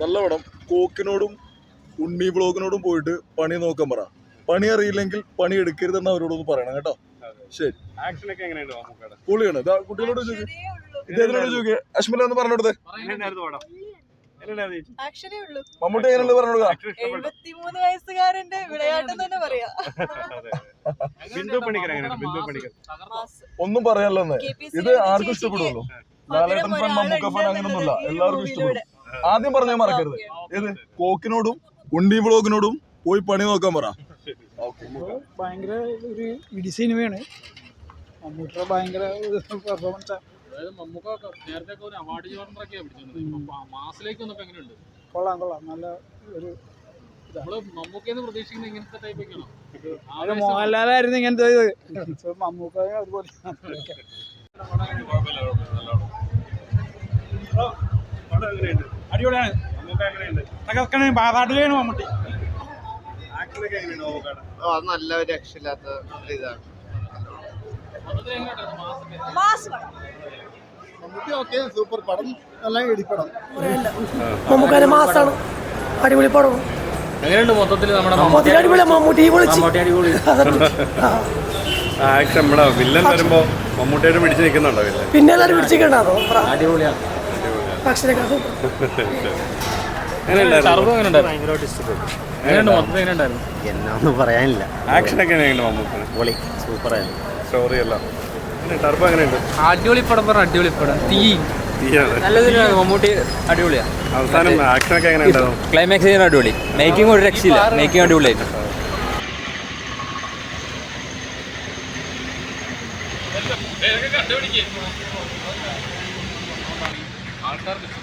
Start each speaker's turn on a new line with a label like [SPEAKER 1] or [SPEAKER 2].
[SPEAKER 1] നല്ല പടം. കോക്കിനോടും ഉണ്ണി വ്ളോഗിനോടും പോയിട്ട് പണി നോക്കാൻ പറ. പണി അറിയില്ലെങ്കിൽ പണി എടുക്കരുതെന്ന് അവരോടൊന്ന് പറയണം കേട്ടോ. ശരി. പൊളിയാണ്. കുട്ടികളോട് ഇദ്ദേഹത്തിനോട് ചോദിക്കുക. അശ്മില ഒന്ന് പറഞ്ഞു കൊടുത്തേ. മമ്മൂട്ടി എങ്ങനെയുണ്ട് പറഞ്ഞു കൊടുക്കുക.
[SPEAKER 2] 73 വയസ്സുകാരന്റെ വിളയാട്ടം തന്നെ പറയാ.
[SPEAKER 1] ഒന്നും പറയാനല്ലെന്ന്. ഇത് ആർക്കും ഇഷ്ടപ്പെടുള്ളൂ. ലാലേട്ടൻ ഫാൻ, മമ്മൂക്ക ഫാൻ അങ്ങനൊന്നുമില്ല, എല്ലാവർക്കും ഇഷ്ടപ്പെടും. ആദ്യം പറഞ്ഞാൽ മറക്കരുത്. ഏത് കോക്കിനോടും ഉണ്ണി വ്ളോഗിനോടും പോയി പണി നോക്കാൻ പറ.
[SPEAKER 3] ഭയങ്കര ഒരു ഇടി സിനിമയാണ്. മമ്മൂട്ടിയുടെ ഭയങ്കര പെർഫോമൻസ്. കൊള്ളാം. നല്ല ഒരു മോഹൻലാലായിരുന്നു ഇങ്ങനത്തെ ഇത്. മമ്മൂക്ക അതുപോലെ അടിപൊളിയാണ്. തകർക്കണേ പാതാടുകയാണ് മമ്മൂട്ടി.
[SPEAKER 4] നല്ല ഒരു രക്ഷയില്ലാത്ത ഇതാണ്. സൂപ്പർ പടം, നല്ല ഇടിപ്പടം.
[SPEAKER 5] മമ്മൂക്കാന്റെ മാസാണ്. അടിപൊളി പടം.
[SPEAKER 6] എങ്ങനെയുണ്ട് മൊത്തത്തിൽ?
[SPEAKER 7] വില്ലൻ വരുമ്പോ മമ്മൂട്ടിയായിട്ട് പിടിച്ചു നിൽക്കുന്നുണ്ടോ?
[SPEAKER 5] പിന്നെ എല്ലാവരും പിടിച്ചിട്ടുണ്ടോ?
[SPEAKER 6] അടിപൊളിയാണ്.
[SPEAKER 4] എന്നാന്നും പറയാനില്ല.
[SPEAKER 7] ആക്ഷൻ ഒക്കെ എങ്ങനെയുണ്ട് മമ്മൂട്ടി?
[SPEAKER 4] പൊളി, സൂപ്പറായിരുന്നു.
[SPEAKER 7] സ്റ്റോറി എല്ലാം ടർബോ എങ്ങനെയുണ്ട്?
[SPEAKER 6] അടിപൊളി പടം പറഞ്ഞ അടിപൊളി പടം. നല്ലതിനാണ് മമ്മൂട്ടി. അടിപൊളിയാണ്.
[SPEAKER 7] അവസാനം ആക്ഷൻ ഒക്കെ എങ്ങനെയുണ്ടാവും?
[SPEAKER 6] ക്ലൈമാക്സ് ചെയ്യുന്ന അടിപൊളി. മേക്കിംഗ് ഒരു രക്ഷയില്ല. മേക്കിംഗ് അടിപൊളിയായിരുന്നു. ആൾക്കാർക്ക്